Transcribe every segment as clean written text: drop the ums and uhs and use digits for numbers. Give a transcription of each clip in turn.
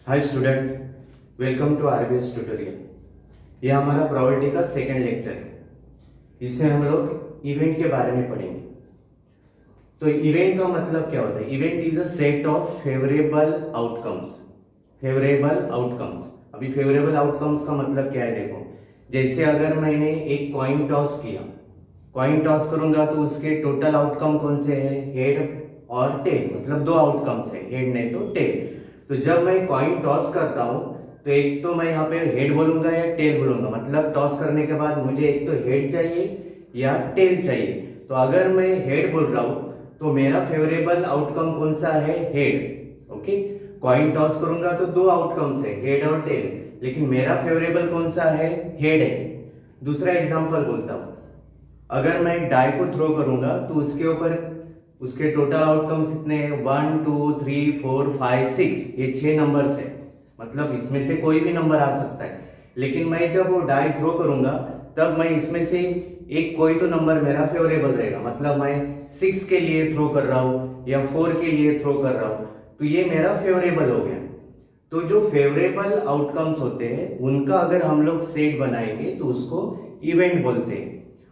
Hi student, welcome to RBS tutorial. ये हमारा probability का सेकंड लेक्चर है। इसमें हम लोग इवेंट के बारे में पढ़ेंगे। तो इवेंट का मतलब क्या होता है? Event is a set of favourable outcomes. Favourable outcomes, अभी फेवरेबल आउटकम्स का मतलब क्या है? देखो, जैसे अगर मैंने एक कॉइन टॉस किया, कॉइन टॉस करूंगा तो उसके टोटल आउटकम कौन से हैं? हेड और टेल, मतलब दो आउटकम्स है, हेड नहीं तो टेल। तो जब मैं कॉइन टॉस करता हूं तो एक तो मैं यहाँ पे हेड बोलूंगा या टेल बोलूंगा, मतलब टॉस करने के बाद मुझे एक तो हेड चाहिए या टेल चाहिए। तो अगर मैं हेड बोल रहा हूं तो मेरा फेवरेबल आउटकम कौन सा है? हेड। ओके, कॉइन टॉस करूंगा तो दो आउटकम्स है, हेड और टेल, लेकिन मेरा फेवरेबल कौन सा है? हेड है। दूसरा एग्जांपल बोलता हूं, अगर मैं डाई को थ्रो करूंगा तो उसके ऊपर उसके टोटल आउटकम कितने हैं? 1 2 3 4 5 6, ये 6 नंबर्स है, मतलब इसमें से कोई भी नंबर आ सकता है। लेकिन मैं जब वो डाई थ्रो करूंगा तब मैं इसमें से एक कोई तो नंबर मेरा फेवरेबल रहेगा, मतलब मैं 6 के लिए थ्रो कर रहा हूं या 4 के लिए थ्रो कर रहा हूं, तो ये मेरा फेवरेबल हो गया। तो जो फेवरेबल आउटकम्स होते हैं उनका अगर हम लोग सेट बनाएंगे तो उसको इवेंट बोलते हैं।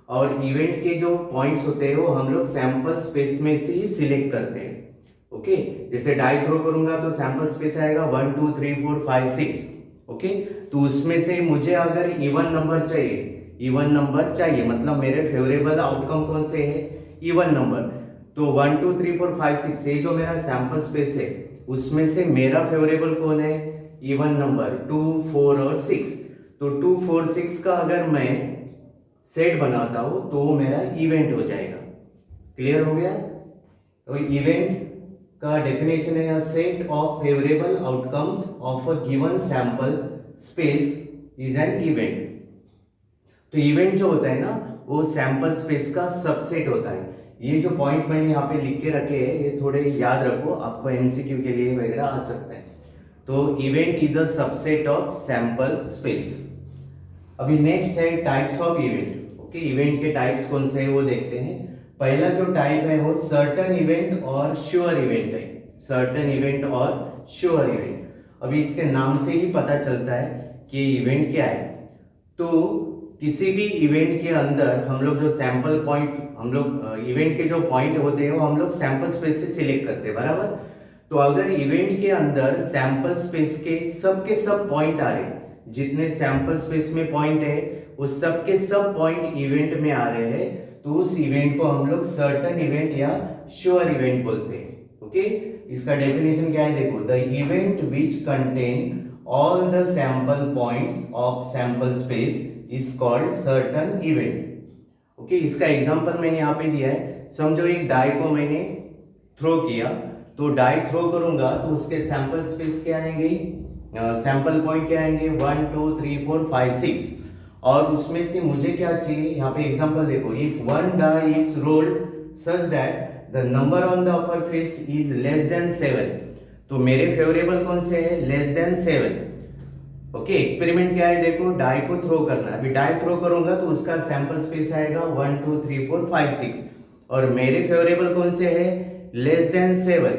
और इवेंट के जो पॉइंट्स होते हैं वो हम लोग सैंपल स्पेस में से ही सिलेक्ट करते हैं। ओके, जैसे डाई थ्रो करूंगा तो सैंपल स्पेस आएगा 1 2 3 4 5 6। ओके, तो उसमें से मुझे अगर इवन नंबर चाहिए, इवन नंबर चाहिए मतलब मेरे फेवरेबल आउटकम कौन से है? Even number. तो 1 2 3 4 5 6 ये जो मेरा सैंपल स्पेस है उसमें से मेरा फेवरेबल कौन है? इवन नंबर 2 4 और 6। तो 2 4 6 का अगर मैं सेट बनाता हूं तो वो मेरा इवेंट हो जाएगा। क्लियर हो गया? तो इवेंट का डेफिनेशन है a set of favourable outcomes of a given sample space is an event. तो इवेंट जो होता है ना वो सैंपल स्पेस का सबसेट होता है। ये जो पॉइंट मैंने यहाँ पे लिख के रखे हैं ये थोड़े याद रखो, आपको एमसीक्यू के लिए वगैरह आ सकता है। तो event is a subset of sample space. अभी नेक्स्ट है types of event. Okay, event के टाइप्स कौन से हैं वो देखते हैं। पहला जो टाइप है वो सर्टेन इवेंट और श्योर इवेंट है। सर्टेन इवेंट और श्योर इवेंट, अभी इसके नाम से ही पता चलता है कि इवेंट क्या है। तो किसी भी इवेंट के अंदर हम लोग जो सैंपल पॉइंट, हम लोग इवेंट के जो पॉइंट होते हैं वो हम लोग सैंपल स्पेस से सिलेक्ट करते हैं, बराबर। तो अगर इवेंट के अंदर सैंपल स्पेस के सब पॉइंट आ रहे हैं, जितने सैंपल स्पेस में पॉइंट है वो सब के सब पॉइंट इवेंट में आ रहे हैं, तो उस इवेंट को हम लोग सर्टेन इवेंट या श्योर इवेंट बोलते हैं। ओके, इसका डेफिनेशन क्या है? देखो, the event which contain all the sample points of sample space is called certain event. Okay, इसका एग्जांपल मैंने यहाँ पे दिया है। समझो एक डाई को मैंने थ्रो किया, तो डाई थ्रो करूंगा तो उसके सैंपल स्पेस क्या आएंगे? सैंपल पॉइंट क्या आएंगे? 1 2 3 4 5 6। और उसमें से मुझे क्या चाहिए? यहाँ पे एग्जांपल देखो, if one die is rolled such that the number on the upper face is less than 7, तो मेरे फेवरेबल कौन से है? Less than 7। ओके, एक्सपेरिमेंट क्या है? देखो, डाई को थ्रो करना है। अभी डाई थ्रो करूंगा तो उसका सैंपल स्पेस आएगा 1 2 3 4 5 6, और मेरे फेवरेबल कौन से है? Less than 7।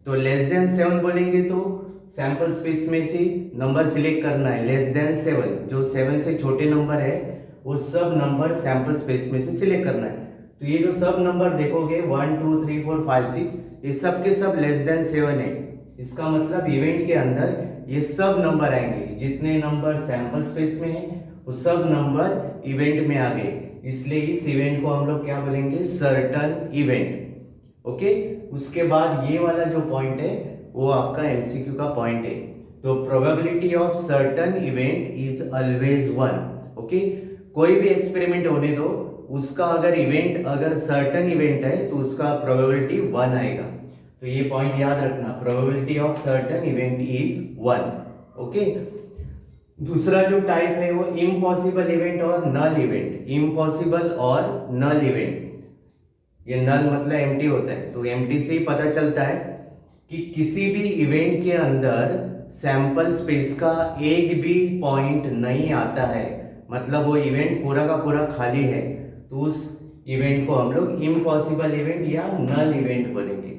तो लेस देन 7 बोलेंगे तो सैंपल स्पेस में से नंबर सिलेक्ट करना है लेस देन 7, जो 7 से छोटे नंबर है वो सब नंबर सैंपल स्पेस में से सिलेक्ट करना है। तो ये जो सब नंबर देखोगे 1 2 3 4 5 6, ये सब के सब लेस देन 7 है। इसका मतलब इवेंट के अंदर ये सब नंबर आएंगे, जितने नंबर सैंपल स्पेस में है वो सब नंबर इवेंट में आ गए, इसलिए इस इवेंट को हम लोग क्या बोलेंगे? Certain event. ओके, उसके बाद ये वाला जो पॉइंट है वो आपका एमसीक्यू का पॉइंट है। तो probability of certain event is always 1। Okay, कोई भी एक्सपेरिमेंट होने दो, उसका अगर इवेंट अगर सर्टेन इवेंट है तो उसका प्रोबेबिलिटी 1 आएगा। तो ये पॉइंट याद रखना, probability of certain event is 1। Okay, दूसरा जो टाइप है वो इम्पॉसिबल इवेंट और नल इवेंट। इम्पॉसिबल और नल इवेंट, ये नल मतलब एम्प्टी होता है, तो एम्प्टी से ही पता चलता है कि किसी भी इवेंट के अंदर सैंपल स्पेस का एक भी पॉइंट नहीं आता है, मतलब वो इवेंट पूरा का पूरा खाली है, तो उस इवेंट को हम लोग इम्पॉसिबल इवेंट या नल इवेंट बोलेंगे।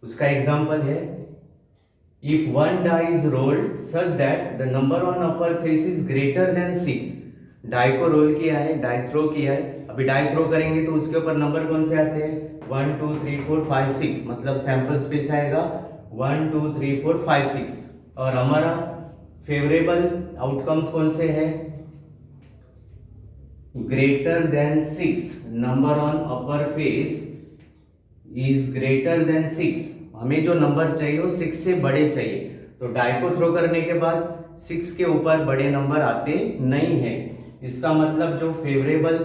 उसका एग्जांपल है, if one die is rolled such that the number on upper face is greater than 6। Die को रोल किया है, डाई थ्रो किया है, अभी डाई थ्रो करेंगे तो उसके ऊपर नंबर कौन से आते हैं 1 2 3 4 5 6, मतलब सैंपल स्पेस आएगा 1 2 3 4 5 6। और हमारा फेवरेबल आउटकम्स कौन से हैं, greater than 6, number on upper face is greater than 6। हमें जो नंबर चाहिए वो 6 से बड़े चाहिए, तो डाई को थ्रो करने के बाद 6 के ऊपर बड़े नंबर आते नहीं है। इसका मतलब जो फेवरेबल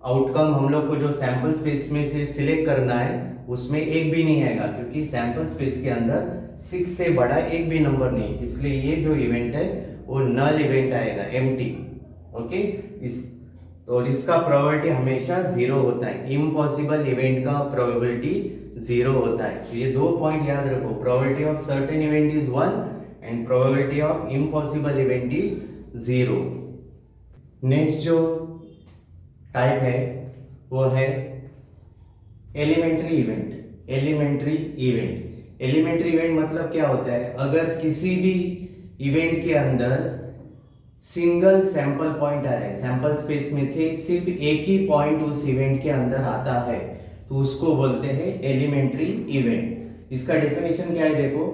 आउटकम हम लोग को जो सैंपल स्पेस में से सिलेक्ट करना है उसमें एक भी नहीं आएगा, क्योंकि सैंपल स्पेस के अंदर 6 से बड़ा एक भी नंबर नहीं, इसलिए ये जो इवेंट है वो नल इवेंट आएगा, एम्प्टी। ओके, और इसका प्रोबेबिलिटी हमेशा 0 होता है, इम्पॉसिबल इवेंट का प्रोबेबिलिटी 0 होता है। तो ये 2 पॉइंट याद रखो, probability of certain event is 1 and probability of impossible event is 0। Next जो टाइप है वो है elementary event. Elementary event, elementary event मतलब क्या होता है, अगर किसी भी इवेंट के अंदर सिंगल सैंपल पॉइंट आ रहा है, सैंपल स्पेस में से सिर्फ एक ही पॉइंट उस इवेंट के अंदर आता है तो उसको बोलते हैं एलिमेंट्री इवेंट। इसका डेफिनेशन क्या है देखो,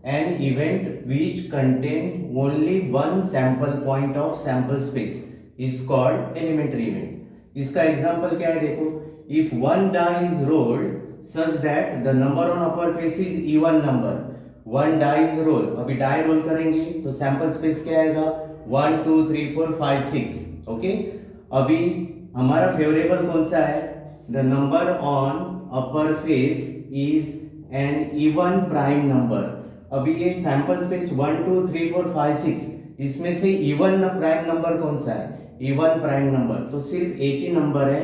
an event which contain only one sample point of sample space is called elementary event. इसका एग्जांपल क्या है देखो, if one die is rolled such that the number on upper face is even number, one die is roll, अभी die roll करेंगे तो sample space क्या आएगा 1 2 3 4 5 6। Okay, अभी हमारा फेवरेबल कौन सा है, the number on upper face is an even prime number. अभी ये सैंपल स्पेस 1 2 3 4 5 6, इसमें से इवन प्राइम नंबर कौन सा है, इवन प्राइम नंबर, तो सिर्फ एक ही नंबर है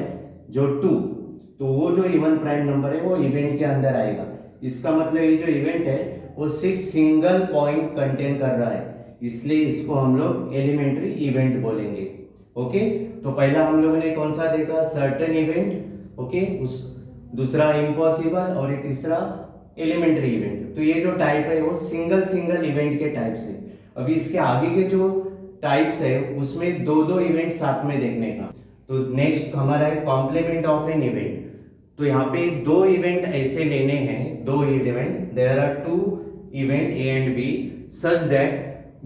जो 2, तो वो जो इवन प्राइम नंबर है वो इवेंट के अंदर आएगा। इसका मतलब ये जो इवेंट है वो सिर्फ सिंगल पॉइंट कंटेन कर रहा है, इसलिए इसको हम लोग एलिमेंट्री इवेंट बोलेंगे। ओके, तो पहला हम लोगों ने कौन सा देखा, सर्टेन इवेंट। ओके, उस दूसरा इम्पॉसिबल और ये तीसरा एलिमेंट्री इवेंट। तो ये जो टाइप है वो सिंगल इवेंट के टाइप से। अभी इसके आगे के जो टाइप्स है उसमें दो दो इवेंट साथ में देखने का। तो नेक्स्ट हमारा है कॉम्प्लीमेंट ऑफ एन इवेंट। तो यहाँ पे दो इवेंट ऐसे लेने हैं, दो event, there are two event A and B such that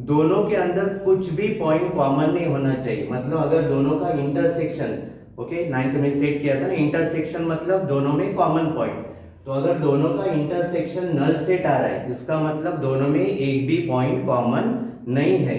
दोनों के अंदर कुछ भी पॉइंट कॉमन नहीं होना चाहिए। मतलब अगर दोनों का इंटरसेक्शन, ओके, 9th में सेट किया था ना, इंटरसेक्शन मतलब दोनों में कॉमन पॉइंट, तो अगर दोनों का इंटरसेक्शन नल सेट आ रहा है इसका मतलब दोनों में एक भी पॉइंट कॉमन नहीं है।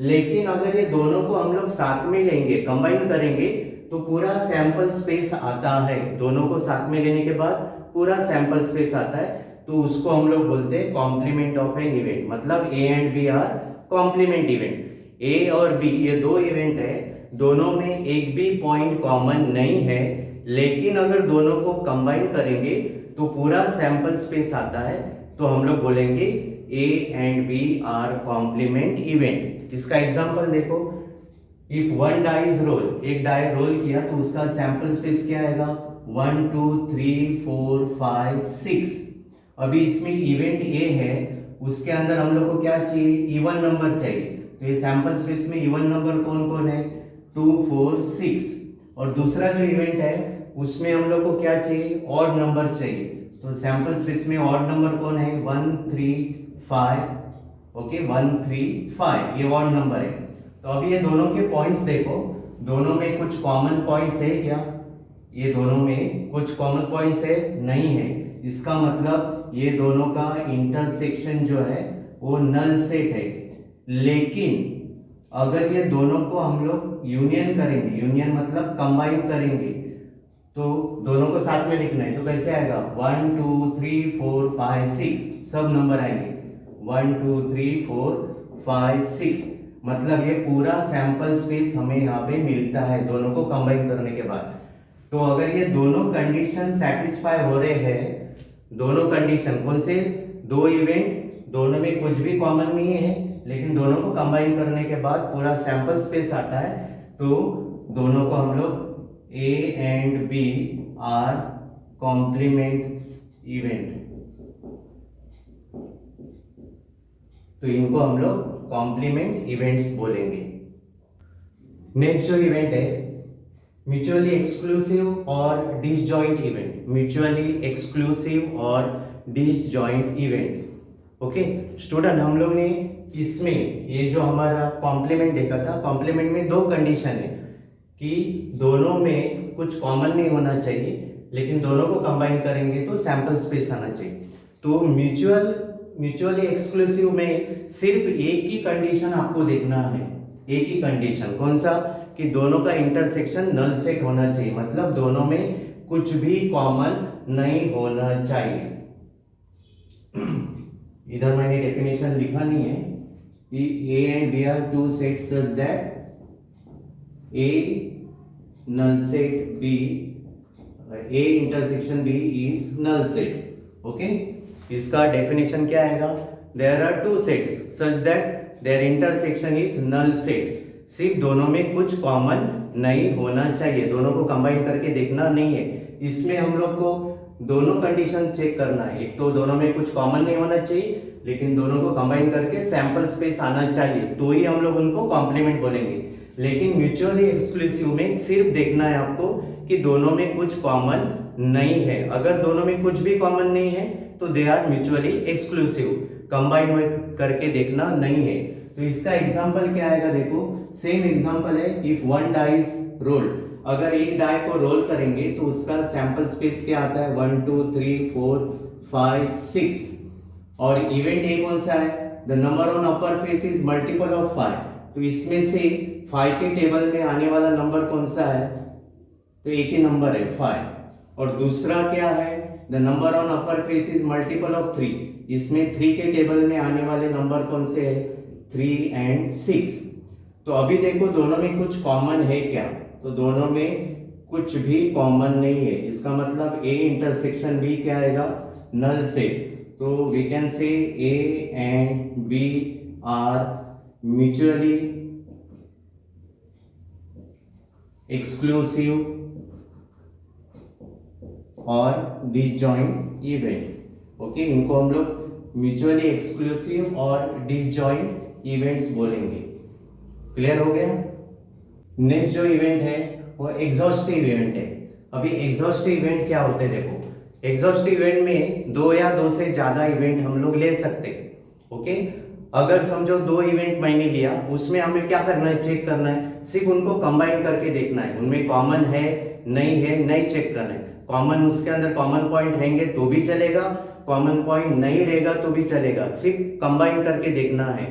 लेकिन अगर ये दोनों को हम लोग साथ में लेंगे, कंबाइन करेंगे, तो पूरा सैंपल स्पेस आता है। दोनों को साथ में लेने के बाद पूरा सैंपल स्पेस आता है, तो उसको हम लोग बोलते हैं कॉम्प्लीमेंट ऑफ एन इवेंट। मतलब A and B are complement event. A और बी ये दो इवेंट है, दोनों में एक भी पॉइंट कॉमन नहीं है, लेकिन अगर दोनों को कंबाइन करेंगे तो पूरा सैंपल स्पेस आता है, तो हम लोग बोलेंगे A and B are complement event. इसका एग्जांपल देखो, if one die is roll, एक डाई रोल किया तो उसका सैंपल स्पेस क्या आएगा 1 2 3 4 5 6। अभी इसमें इवेंट ए है, उसके अंदर हम लोग को क्या चाहिए, इवन नंबर चाहिए, तो ये सैंपल स्पेस में इवन नंबर कौन कौन है 2 4 6। और दूसरा जो इवेंट है उसमें हम लोग को क्या चाहिए, ऑड नंबर चाहिए, तो सैंपल स्पेस में ऑड नंबर कौन है 1 3 5। ओके, 1 3 5 ये ऑड नंबर है। तो अभी ये दोनों के पॉइंट्स देखो, दोनों में कुछ कॉमन पॉइंट्स है क्या, ये दोनों में कुछ कॉमन पॉइंट्स है नहीं है, इसका मतलब ये दोनों का इंटरसेक्शन जो है वो नल सेट है। लेकिन अगर ये दोनों को हम लोग यूनियन करेंगे, यूनियन मतलब कंबाइन करेंगे, तो दोनों को साथ में लिखना है, तो कैसे आएगा 1 2 3 4 5 6 सब नंबर आएंगे 1 2 3 4 5 6। मतलब ये पूरा सैंपल स्पेस हमें यहाँ पे मिलता है दोनों को कंबाइन करने के बाद। तो अगर ये दोनों कंडीशन सेटिस्फाई हो रहे हैं, दोनों कंडीशन कौन से, दो इवेंट दोनों में कुछ भी कॉमन नहीं है, लेकिन दोनों को कंबाइन करने के बाद पूरा सैंपल स्पेस आता है, तो दोनों को हम लोग A and B are complement event तो इनको हम लोग कॉम्प्लीमेंट इवेंट्स बोलेंगे। नेक्स्ट जो इवेंट है म्यूचुअली एक्सक्लूसिव और डिसजॉइंट इवेंट। म्यूचुअली एक्सक्लूसिव और डिसजॉइंट इवेंट। ओके स्टूडेंट, हम लोग ने इसमें ये जो हमारा कॉम्प्लीमेंट देखा था, कॉम्प्लीमेंट में दो कंडीशन है कि दोनों में कुछ कॉमन नहीं होना चाहिए, लेकिन दोनों को कंबाइन करेंगे तो सैंपल स्पेस आना चाहिए। तो म्यूचुअली एक्सक्लूसिव में सिर्फ एक ही कंडीशन आपको देखना है, एक ही कंडीशन। कौन सा? कि दोनों का इंटरसेक्शन नल सेट होना चाहिए, मतलब दोनों में कुछ भी कॉमन नहीं होना चाहिए। इधर मैंने डेफिनेशन लिखा नहीं है कि A and B are two sets such that A null set B, A intersection B is null set. Okay? इसका डेफिनेशन क्या आएगा? There are two sets such that their intersection is null set. सिर्फ दोनों में कुछ common नहीं होना चाहिए, दोनों को कंबाइन करके देखना नहीं है। इसमें हम लोग को दोनों कंडीशन चेक करना है। एक तो दोनों में कुछ कॉमन नहीं होना चाहिए, लेकिन दोनों को कंबाइन करके सैंपल स्पेस आना चाहिए, तो ही हम लोग उनको कॉम्प्लीमेंट बोलेंगे। लेकिन म्यूचुअली एक्सक्लूसिव में सिर्फ देखना है आपको कि दोनों में कुछ कॉमन नहीं है। अगर दोनों में कुछ भी कॉमन नहीं है तो they are mutually exclusive, combine करके देखना नहीं है। तो इसका एग्जांपल क्या आएगा? देखो सेम एग्जांपल है, if one die is rolled. अगर एक डाई को रोल करेंगे तो उसका सैंपल स्पेस क्या आता है? 1 2 3 4 5 6। और इवेंट ए कौन सा है? The number on upper face is multiple of 5। तो इसमें से 5 के टेबल में आने वाला नंबर कौन सा है? तो एक ही नंबर है 5। और दूसरा क्या है? The number on upper face is multiple of 3। इसमें 3 के टेबल में आने वाले नंबर कौन से है? 3 and 6। तो अभी देखो दोनों में कुछ कॉमन है क्या? तो दोनों में कुछ भी कॉमन नहीं है। इसका मतलब A इंटरसेक्शन B क्या आएगा? Null set. तो we can say A and B are mutually exclusive और डिसजॉइंट इवेंट। ओके, इनको हम लोग म्यूचुअली एक्सक्लूसिव और डिसजॉइंट इवेंट्स बोलेंगे। क्लियर हो गया? नेक्स्ट जो इवेंट है वो एग्जॉस्टिव इवेंट है। अभी एग्जॉस्टिव इवेंट क्या होते हैं? देखो एग्जॉस्टिव इवेंट में दो या दो से ज्यादा इवेंट हम लोग ले सकते हैं। ओके, अगर समझो 2 इवेंट मैंने लिया, उसमें हमें क्या करना है? चेक करना है, सिर्फ उनको कंबाइन करके देखना है, उनमें कॉमन है नहीं चेक करना है। कॉमन, उसके अंदर कॉमन पॉइंट रहेंगे तो भी चलेगा, कॉमन पॉइंट नहीं रहेगा तो भी चलेगा, सिर्फ कंबाइन करके देखना है।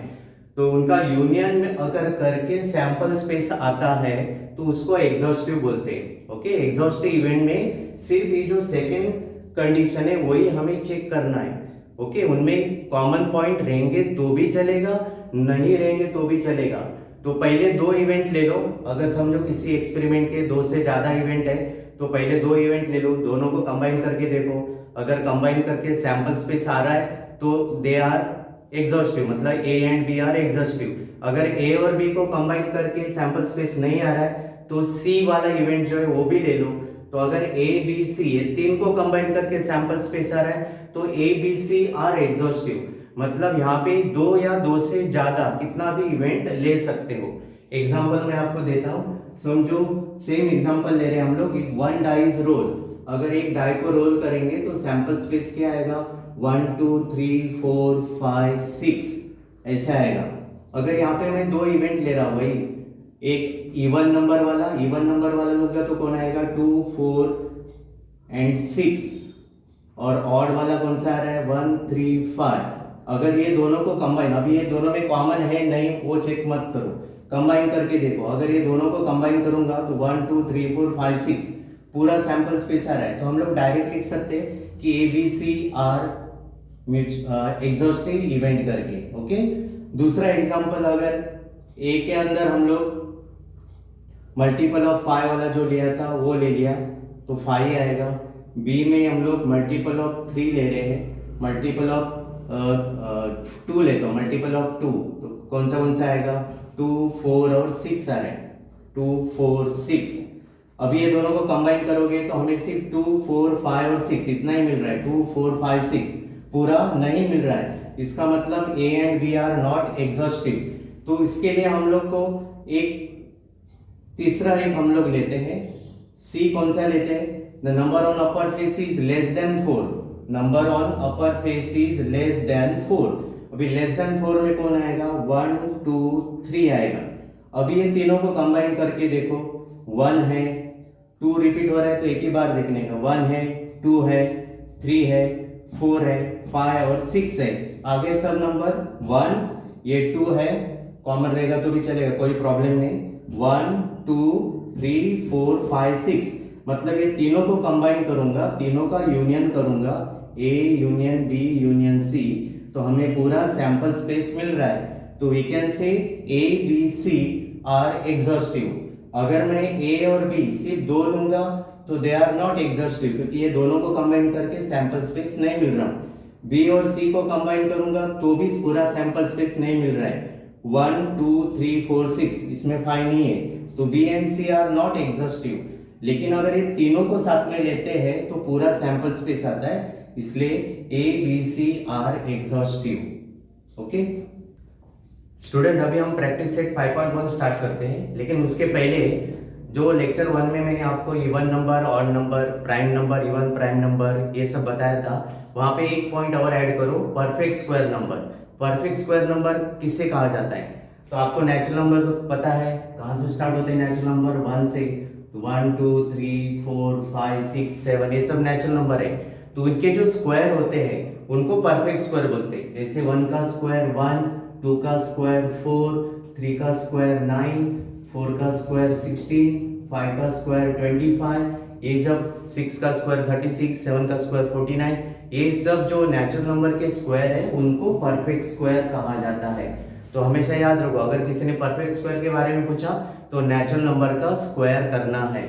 तो उनका यूनियन में अगर करके सैंपल स्पेस आता है तो उसको एग्जॉस्टिव बोलते हैं। ओके, एग्जॉस्टिव इवेंट में सिर्फ ये जो सेकंड कंडीशन है वही हमें चेक करना है। ओके, उनमें कॉमन पॉइंट रहेंगे तो भी चलेगा, नहीं रहेंगे तो भी चलेगा। तो पहले 2 इवेंट ले लो। अगर समझो किसी एक्सपेरिमेंट के 2 से ज्यादा इवेंट है तो पहले 2 इवेंट ले लो, दोनों को कंबाइन करके देखो। अगर कंबाइन करके सैंपल स्पेस आ रहा है तो दे आर एग्जॉस्टिव, मतलब A and B are exhaustive. अगर A और B को कंबाइन करके सैंपल स्पेस नहीं आ रहा है तो C वाला इवेंट जो है वो भी ले लो। तो अगर A B C ये 3 को कंबाइन करके सैंपल स्पेस आ रहा है तो A B C are exhaustive, मतलब यहाँ पे 2 या 2 से ज्यादा कितना भी इवेंट ले सकते हो। एग्जाम्पल मैं आपको देता हूँ। समझो सेम एग्जाम्पल ले रहे हैं हम लोग, वन डाई इज रोल। अगर एक डाई को रोल करेंगे तो सैंपल स्पेस क्या आएगा? 1 2 3 4 5 6 ऐसा आएगा। अगर यहाँ पे मैं 2 इवेंट ले रहा हूँ, वही एक इवन नंबर वाला लूंगा तो कौन आएगा? 2 4 and 6। और ऑड वाला कौन सा आ रहा है? 1 3 5। अगर ये दोनों को कंबाइन, अभी ये दोनों में कॉमन है नहीं वो चेक मत करो, कंबाइन करके देखो। अगर ये दोनों को कंबाइन करूंगा तो 1 2 3 4 5 6 पूरा सैंपल स्पेस आ रहा है। तो हम लोग डायरेक्ट लिख सकते हैं कि ABC आर एग्जॉस्टिव इवेंट करके। ओके, दूसरा एग्जांपल, अगर A के अंदर हम लोग मल्टीपल ऑफ 5 वाला जो लिया था वो ले लिया तो 5 आएगा। B में हम लोग मल्टीपल ऑफ 3 ले रहे हैं, मल्टीपल ऑफ 2 लेते हो, मल्टीपल ऑफ 2 तो कौन सा आएगा? 2 4 और 6 आ रहा है, 2 4 6। अभी ये दोनों को कंबाइन करोगे तो हमें सिर्फ 2 4 5 और 6 इतना ही मिल रहा है, 2 4 5 6 पूरा नहीं मिल रहा है। इसका मतलब A and B are not exhaustive. तो इसके लिए हम लोग को एक तीसरा एक हम लोग लेते हैं, सी कौन सा लेते हैं, the number on upper face is less then 4, number on upper face is less then 4। अभी लेस देन 4 में कौन आएगा, 1 2 3 आएगा। अभी ये तीनों को कंबाइन करके देखो, 1 है, 2 रिपीट हो रहा है तो एक ही बार देखने का, 1 है, 2 है, 3 है, 4 है, 5 और 6 है। आगे सब नंबर 1, ये 2 है, कॉमन रहेगा तो भी चलेगा, कोई प्रॉब्लम नहीं। 1 2 3 4 5 6, मतलब ये तीनों को कंबाइन करूंगा, तीनों का यूनियन करूंगा, A union B union C, तो हमें पूरा सैंपल स्पेस मिल रहा है। तो we can say A B C are exhaustive. अगर मैं ए और बी सिर्फ दो लूंगा तो दे आर नॉट एग्जॉस्टिव, क्योंकि ये दोनों को कंबाइन करके सैंपल स्पेस नहीं मिल रहा। बी और सी को कंबाइन करूंगा तो भी पूरा सैंपल स्पेस नहीं मिल रहा है। 1 2 3 4 6 इसमें 5 नहीं है, तो B and C are not exhaustive. लेकिन अगर ये तीनों को साथ में लेते हैं तो पूरा सैंपल स्पेस आता है, इसलिए A B C are exhaustive. Okay student, अभी हम प्रैक्टिस सेट 5.1 स्टार्ट करते हैं, लेकिन उसके पहले जो लेक्चर 1 में मैंने आपको even number, odd number, prime number, even prime number ये सब बताया था, वहां पे एक पॉइंट और ऐड करो, perfect square number. Perfect square number किससे कहा जाता है, तो आपको नेचुरल नंबर तो पता है, कहाँ से स्टार्ट होते हैं नेचुरल नंबर, 1 से। तो 1 2 3 4 5 6 7 ये सब नेचुरल नंबर है, तो उनके जो स्क्वायर होते हैं उनको परफेक्ट स्क्वायर बोलते हैं। जैसे 1 का स्क्वायर 1, 2 का स्क्वायर 4, 3 का स्क्वायर 9, 4 का स्क्वायर 16, 5 का स्क्वायर 25, ये जब 6 का स्क्वायर 36, 7 का स्क्वायर 49, ये सब जो नेचुरल नंबर के स्क्वायर है उनको परफेक्ट स्क्वायर कहा जाता है। तो हमेशा याद रखो, अगर किसी ने परफेक्ट स्क्वायर के बारे में पूछा तो नेचुरल नंबर का स्क्वायर करना है।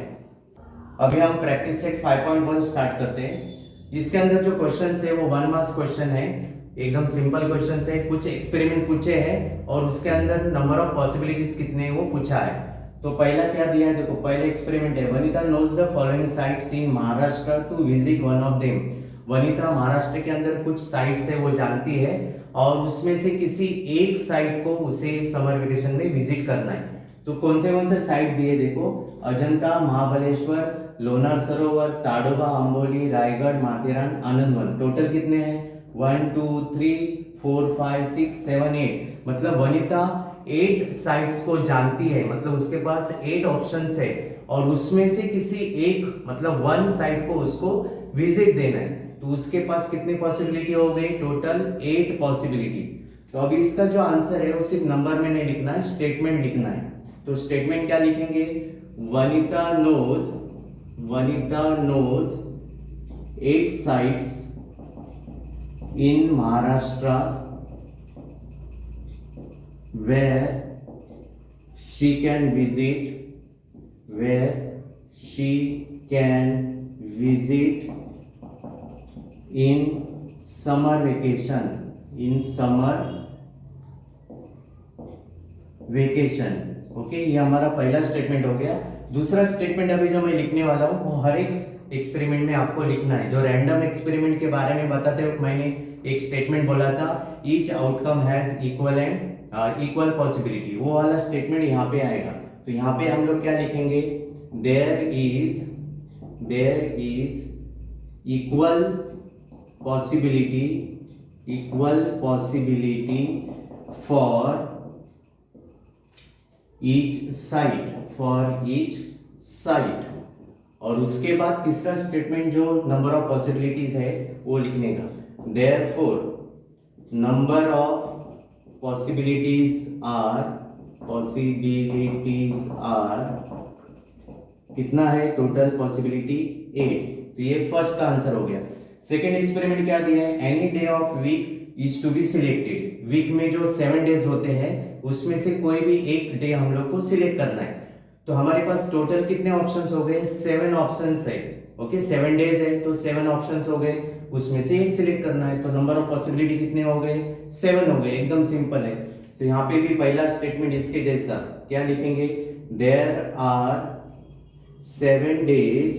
अभी हम प्रैक्टिस सेट 5.1 स्टार्ट करते हैं। इसके अंदर जो क्वेश्चंस है वो 1 मार्क्स क्वेश्चन है, एकदम सिंपल क्वेश्चंस है। कुछ एक्सपेरिमेंट पूछे हैं और उसके अंदर नंबर ऑफ पॉसिबिलिटीज कितने हैं वो पूछा है। तो पहला क्या दिया है, देखो पहले एक्सपेरिमेंट है, Vanita knows the following sites in Maharashtra to visit one of them. Vanita Maharashtra के अंदर कुछ साइट्स है वो जानती है और उसमें से किसी एक साइट को उसे समर वेकेशन में विजिट करना है। तो कौन से साइट दिए देखो, अजंता, महाबलेश्वर, लोनार सरोवर, ताडोबा, अंबोली, रायगढ़, माथेरान, आनंदवन। टोटल कितने हैं, 1 2 3 4 5 6 7 8, मतलब वनिता 8 साइट्स को जानती है, मतलब उसके पास 8 ऑप्शंस है और उसमें से किसी एक मतलब 1 साइट को उसको विजिट देना है। तो उसके पास कितनी पॉसिबिलिटी हो गई, टोटल 8 पॉसिबिलिटी। तो अभी इसका जो आंसर है वो सिर्फ नंबर में नहीं लिखना है, स्टेटमेंट लिखना है। तो स्टेटमेंट क्या लिखेंगे, Vanita knows 8 sites in Maharashtra where she can visit in summer vacation, okay. ये हमारा पहला स्टेटमेंट हो गया। दूसरा स्टेटमेंट अभी जो मैं लिखने वाला हूँ वो हर एक एक्सपेरिमेंट में आपको लिखना है। जो रैंडम एक्सपेरिमेंट के बारे में बताते वक्त मैंने एक स्टेटमेंट बोला था, each outcome has equal possibility, वो वाला स्टेटमेंट यहाँ पे आएगा। तो यहाँ पे हम लोग क्या लिखेंगे, there is equal possibility for each site, और उसके बाद तीसरा स्टेटमेंट जो नंबर ऑफ पॉसिबिलिटीज है वो लिखने का, therefore number of possibilities are कितना है, टोटल पॉसिबिलिटी 8। तो ये फर्स्ट का आंसर हो गया। सेकेंड एक्सपेरिमेंट क्या दिया है, any day of week is to be selected. Week में जो 7 डेज होते हैं उसमें से कोई भी एक डे हम लोग को सिलेक्ट करना है। तो हमारे पास टोटल कितने ऑप्शंस हो गए, 7 ऑप्शंस है। ओके 7 डेज है तो 7 ऑप्शंस हो गए, उसमें से एक सिलेक्ट करना है। तो नंबर ऑफ पॉसिबिलिटी कितने हो गए, 7 हो गए, एकदम सिंपल है। तो यहाँ पे भी पहला स्टेटमेंट इसके जैसा क्या लिखेंगे, there are 7 days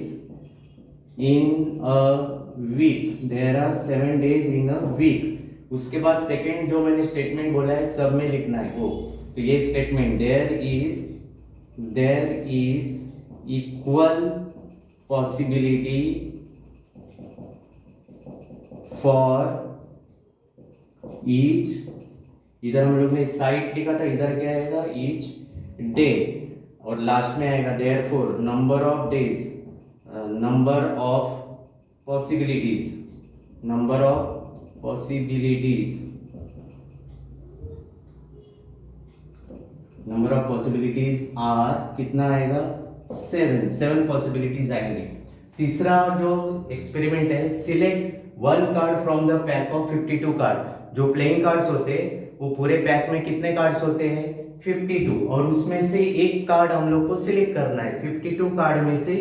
in a week, there are 7 days in a week. उसके बाद सेकंड जो मैंने स्टेटमेंट बोला है सब में लिखना है वो। तो ये statement there is equal possibility for each, इधर हम लोग ने साइट लिखा था, इधर क्या आएगा ईच डे, और लास्ट में आएगा therefore number of days, number of possibilities, number of possibilities, number of possibilities are कितना आएगा 7 पॉसिबिलिटीज आएंगे। तीसरा जो एक्सपेरिमेंट है, select 1 card from the pack of 52 card. जो प्लेइंग कार्ड्स होते हैं वो पूरे पैक में कितने कार्ड्स होते हैं 52, और उसमें से एक कार्ड हम लोग को सिलेक्ट करना है। 52 कार्ड में से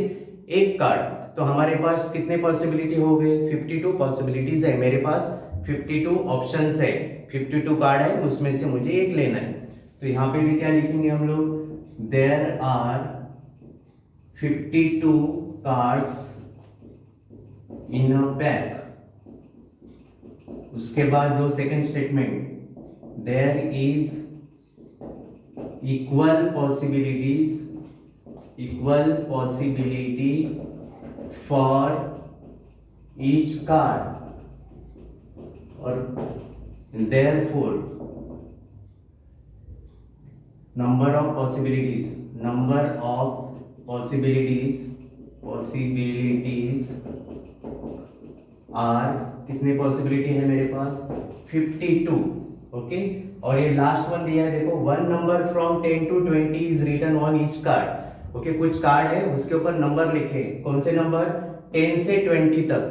एक कार्ड, तो हमारे पास कितने पॉसिबिलिटी हो गए 52 पॉसिबिलिटीज है मेरे पास, 52 ऑप्शंस है, 52 कार्ड है, उसमें से मुझे एक लेना है। तो यहाँ पे भी क्या लिखेंगे हम लोग, there are 52 cards in a pack. उसके बाद जो second statement, there is equal possibility for each card, और therefore number of possibilities are, कितने पॉसिबिलिटी है मेरे पास 52। ओके, और ये लास्ट वन दिया है देखो, 1 number from 10 to 20 is written on each card. Okay, कुछ कार्ड है उसके ऊपर नंबर लिखे, कौन से नंबर 10 से 20 तक,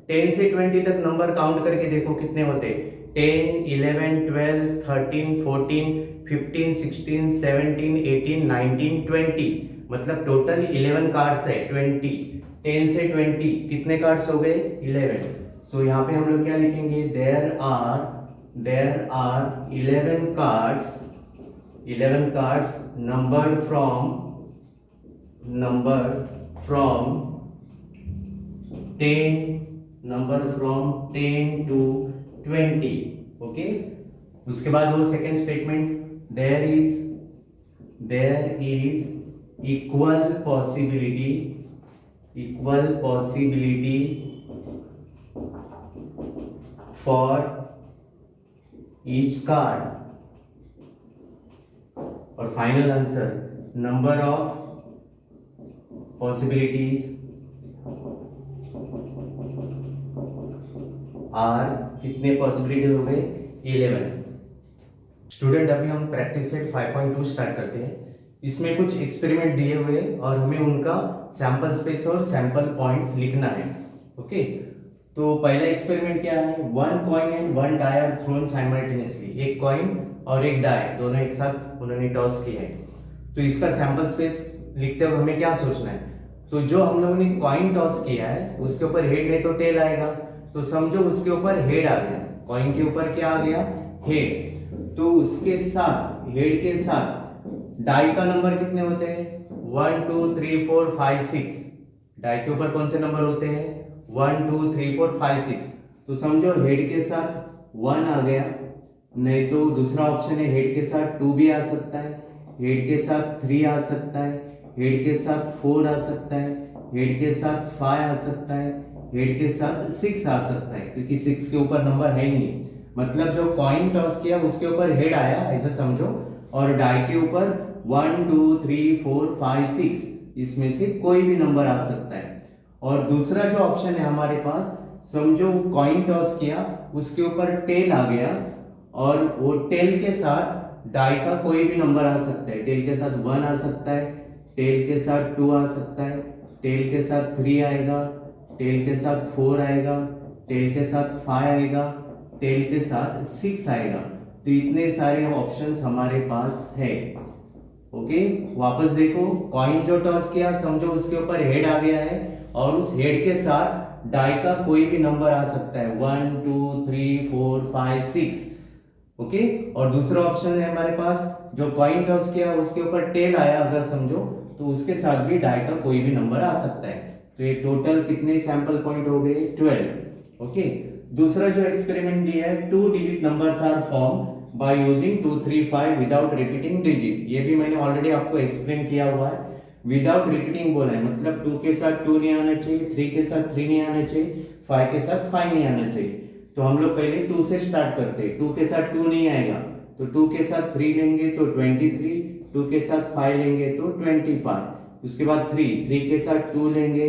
10 से 20 तक नंबर काउंट करके देखो कितने होते, 10, 11, 12, 13, 14, 15, 16, 17, 18, 19, 20, मतलब टोटल 11 कार्ड्स है। 10 से 20 कितने कार्ड्स हो गए 11। सो यहाँ पे हम लोग क्या लिखेंगे, there are 11 cards numbered from 10 to 20। Okay, उसके बाद वो second statement, there is equal possibility for each card, और final answer number of possibilities are, कितने पॉसिबिलिटी हो गए 11। स्टूडेंट, अभी हम प्रैक्टिस सेट 5.2 स्टार्ट करते हैं। इसमें कुछ एक्सपेरिमेंट दिए हुए और हमें उनका सैंपल स्पेस और सैंपल पॉइंट लिखना है। ओके, तो पहला एक्सपेरिमेंट क्या है, 1 coin and 1 die are thrown simultaneously. एक कॉइन और एक डाई दोनों एक साथ उन्होंने टॉस किया है। तो इसका सैंपल स्पेस लिखते हुए हमें क्या सोचना है, तो जो हम लोगों ने कॉइन टॉस किया है उसके ऊपर हेड नहीं तो टेल आएगा, तो समझो उसके ऊपर हेड आ गया, कॉइन के ऊपर क्या आ गया हेड। तो उसके साथ हेड के साथ डाई का नंबर कितने होते हैं 1 2 3 4 5 6। डाई के ऊपर कौन से नंबर होते हैं 1 2 3 4 5 6। तो समझो हेड के साथ 1 आ गया, नहीं तो दूसरा ऑप्शन है हेड के साथ 2 भी आ सकता है, हेड के साथ 3 आ सकता है, हेड के साथ 4 आ सकता है, हेड के साथ 5 आ सकता है, हेड के साथ 6 आ सकता है, क्योंकि 6 के ऊपर नंबर है नहीं। मतलब जो कॉइन टॉस किया उसके ऊपर हेड आया ऐसा समझो, और डाई के ऊपर 1 2 3 4 5 6 इसमें से कोई भी नंबर आ सकता है। और दूसरा जो ऑप्शन है हमारे पास, समझो कॉइन टॉस किया उसके ऊपर टेल आ गया, और वो टेल के साथ डाई का कोई भी नंबर आ सकता है। टेल के साथ 1 आ सकता है, टेल के साथ 2 आ सकता है, टेल के साथ 3 आएगा, टेल के साथ 4 आएगा, टेल के साथ 5 आएगा, टेल के साथ 6 आएगा। तो इतने सारे ऑप्शंस हमारे पास है। ओके, वापस देखो, कॉइन जो टॉस किया समझो उसके ऊपर हेड आ गया है, और उस हेड के साथ डाई का कोई भी नंबर आ सकता है 1 2 3 4 5 6। ओके, और दूसरा ऑप्शन है हमारे पास, जो कॉइन टॉस किया उसके ऊपर टेल आया अगर समझो, तो उसके साथ भी डाई का कोई भी नंबर आ सकता है। तो ये टोटल कितने सैंपल पॉइंट हो गए 12। ओके, दूसरा जो एक्सपेरिमेंट दिया है, 2 digit numbers are form by using 2 3 5 without repeating digit. ये भी मैंने ऑलरेडी आपको एक्सप्लेन किया हुआ है। विदाउट रिपीटिंग बोला है मतलब 2 के साथ 2 नहीं आना चाहिए, 3 के साथ 3 नहीं आना चाहिए, 5 के साथ 5 नहीं आना चाहिए। तो हम लोग पहले 2 से स्टार्ट करते हैं। 2 के साथ 2 नहीं आएगा तो 2 के साथ 3 लेंगे तो 23, 2 के साथ 5 लेंगे तो 25, उसके बाद 3 के साथ 2 लेंगे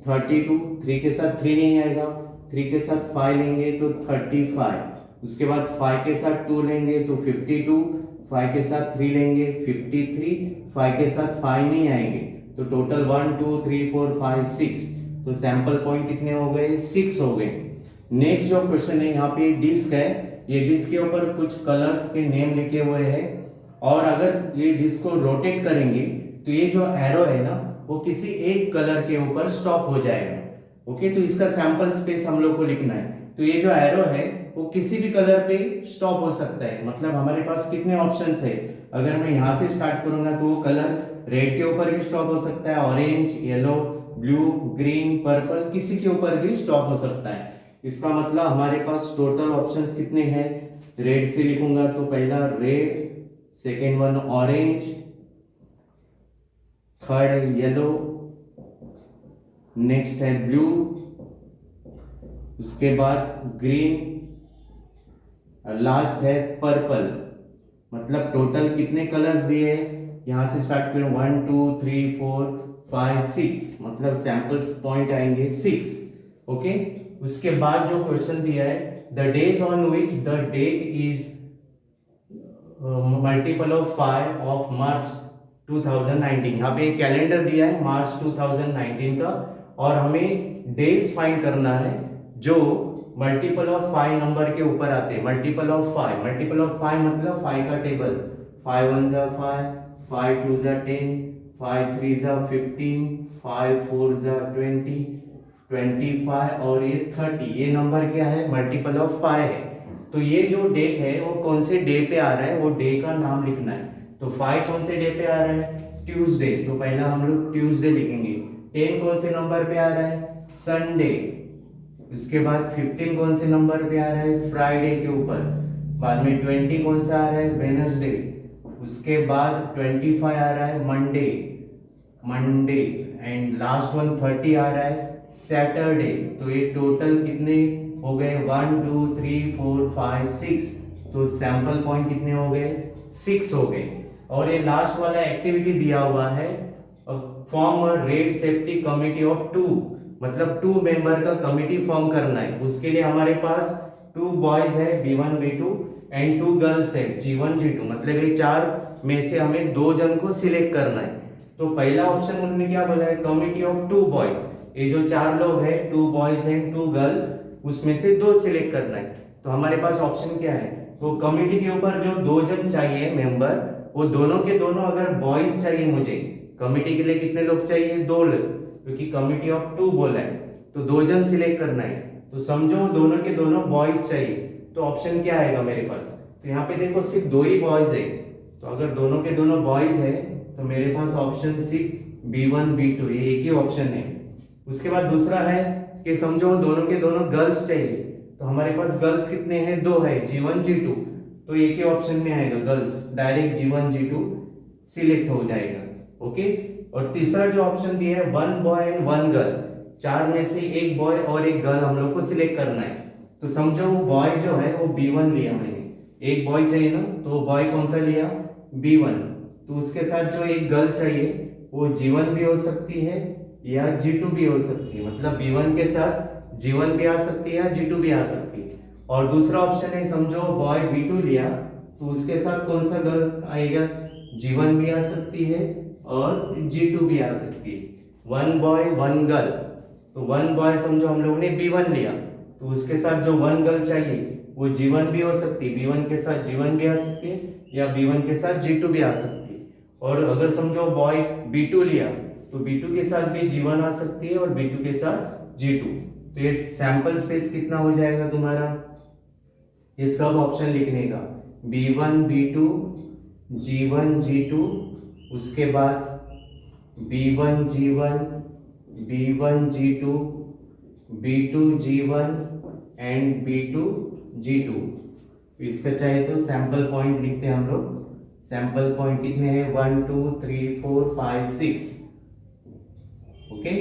32, 3 के साथ 3 नहीं आएगा, 3 के साथ 5 लेंगे तो 35, उसके बाद 5 के साथ 2 लेंगे तो 52, 5 के साथ 3 लेंगे 53, 5 के साथ 5 नहीं आएंगे तो टोटल 1 2 3 4 5 6। तो सैंपल पॉइंट कितने हो गए? 6 हो गए। नेक्स्ट जो क्वेश्चन है, यहाँ पे डिस्क है, ये डिस्क के ऊपर कुछ कलर्स के नेम लिखे हुए हैं और अगर ये डिस्क को रोटेट करेंगे तो ये जो एरो है ना वो किसी एक कलर के ऊपर स्टॉप हो जाएगा। ओके, तो इसका सैंपल स्पेस हम लोग को लिखना है। तो ये जो एरो है वो किसी भी कलर पे स्टॉप हो सकता है। मतलब हमारे पास कितने ऑप्शंस है, अगर मैं यहाँ से स्टार्ट करूंगा तो वो कलर रेड के ऊपर भी स्टॉप हो सकता है, orange, yellow, blue, green, purple, किसी के ऊपर भी स्टॉप हो सकता है। इसका मतलब हमारे पास टोटल ऑप्शंस कितने हैं? रेड से लिखूंगा तो पहला red, second one orange, third है येलो, नेक्स्ट है ब्लू, उसके बाद ग्रीन, लास्ट है पर्पल। मतलब टोटल कितने कलर्स दिए हैं? यहां से स्टार्ट करें 1 2 3 4 5 6, मतलब सैंपल्स पॉइंट आएंगे 6। ओके, उसके बाद जो क्वेश्चन दिया है, the days on which the date is multiple of 5 of March 2019। यहाँ पे कैलेंडर दिया है मार्च 2019 का और हमें डेज फाइंड करना है जो मल्टीपल ऑफ 5 नंबर के ऊपर आते हैं। मल्टीपल ऑफ 5, मल्टीपल ऑफ 5 मतलब 5 का टेबल, 5 1 जा 5, 5 2 जा 10, 5 3 जा 15, 5 4 जा 20, 25 और ये 30। ये नंबर क्या है? मल्टीपल ऑफ 5 है। तो ये जो डेट है वो कौन से डे पे आ रहा है, वो डे का नाम लिखना है। तो 5 कौन से डे पे आ रहा है? ट्यूसडे, तो पहला हम लोग ट्यूसडे लिखेंगे। 10 कौन से नंबर पे आ रहा है? संडे। उसके बाद 15 कौन से नंबर पे आ रहा है? फ्राइडे के ऊपर। बाद में 20 कौन सा आ रहा है? वेडनेसडे। उसके बाद 25 आ रहा है Monday, Monday and last one 30 आ रहा है सैटरडे। तो ये टोटल कितने हो गए? 1 2 3 4 5 6। तो सैंपल पॉइंट कितने हो गए? 6 हो गए। और ये लास्ट वाला एक्टिविटी दिया हुआ है, form a red safety committee of 2, मतलब 2 मेंबर का कमिटी फॉर्म करना है। उसके लिए हमारे पास 2 बॉयज है B1 B2 एंड 2 गर्ल्स है G1 G2। मतलब ये 4 में से हमें 2 जन को सिलेक्ट करना है। तो पहला ऑप्शन उन्होंने क्या बोला है? Committee of 2 boys. ये जो 4 लोग हैं 2 बॉयज एंड 2 गर्ल्स, उसमें से 2 सिलेक्ट करना है। तो हमारे पास ऑप्शन क्या है? तो कमिटी के ऊपर जो 2 जन चाहिए मेंबर, वो दोनों के दोनों अगर बॉयज चाहिए मुझे, कमिटी के लिए कितने लोग चाहिए? 2 लोग, क्योंकि कमिटी ऑफ 2 बोला है तो 2 जन सिलेक्ट करना है। तो समझो दोनों के दोनों बॉयज चाहिए, तो ऑप्शन क्या आएगा मेरे पास? तो यहाँ पे देखो सिर्फ 2 ही बॉयज है, तो अगर दोनों के दोनों बॉयज है तो मेरे पास ऑप्शन सिर्फ B1 B2, ये एक ही ऑप्शन है। उसके बाद दूसरा है कि समझो दोनों के दोनों गर्ल्स चाहिए, तो हमारे पास गर्ल्स कितने हैं? 2 है G1 G2, तो एक ही ऑप्शन में आएगा girls, direct G1 G2 select हो जाएगा। ओके, और तीसरा जो ऑप्शन दिया है 1 बॉय एंड 1 गर्ल, 4 में से 1 बॉय और 1 गर्ल हम लोग को सिलेक्ट करना है। तो समझो वो बॉय जो है वो B1 लिया मैंने, एक बॉय चाहिए ना, तो बॉय कौन सा लिया? B1। तो उसके साथ जो एक गर्ल चाहिए वो G1 भी हो सकती है या G2 भी हो सकती है, मतलब B1 के साथ G1 भी आ सकती है या G2 भी आ सकती है। और दूसरा ऑप्शन है समझो बॉय B2 लिया, तो उसके साथ कौन सा गर्ल आएगा? G1 भी आ सकती है और G2 भी आ सकती है। 1 बॉय 1 गर्ल, तो 1 बॉय समझो हम लोग ने B1 लिया, तो उसके साथ जो 1 गर्ल चाहिए वो G1 भी हो सकती है, B1 के साथ G1 भी आ सकती है या B1 के साथ G2 भी आ सकती है। और अगर समझो बॉय B2 लिया, तो B2 के साथ भी G1 आ सकती है और B2 के साथ G2। तो ये सैंपल स्पेस कितना हो जाएगा तुम्हारा? ये सब ऑप्शन लिखने का, B1 B2 G1 G2, उसके बाद B1 G1 B1 G2 B2 G1 and B2 G2। इसका चाहे तो सैंपल पॉइंट लिखते हैं हम लोग। सैंपल पॉइंट कितने हैं? 1 2 3 4 5 6। ओके,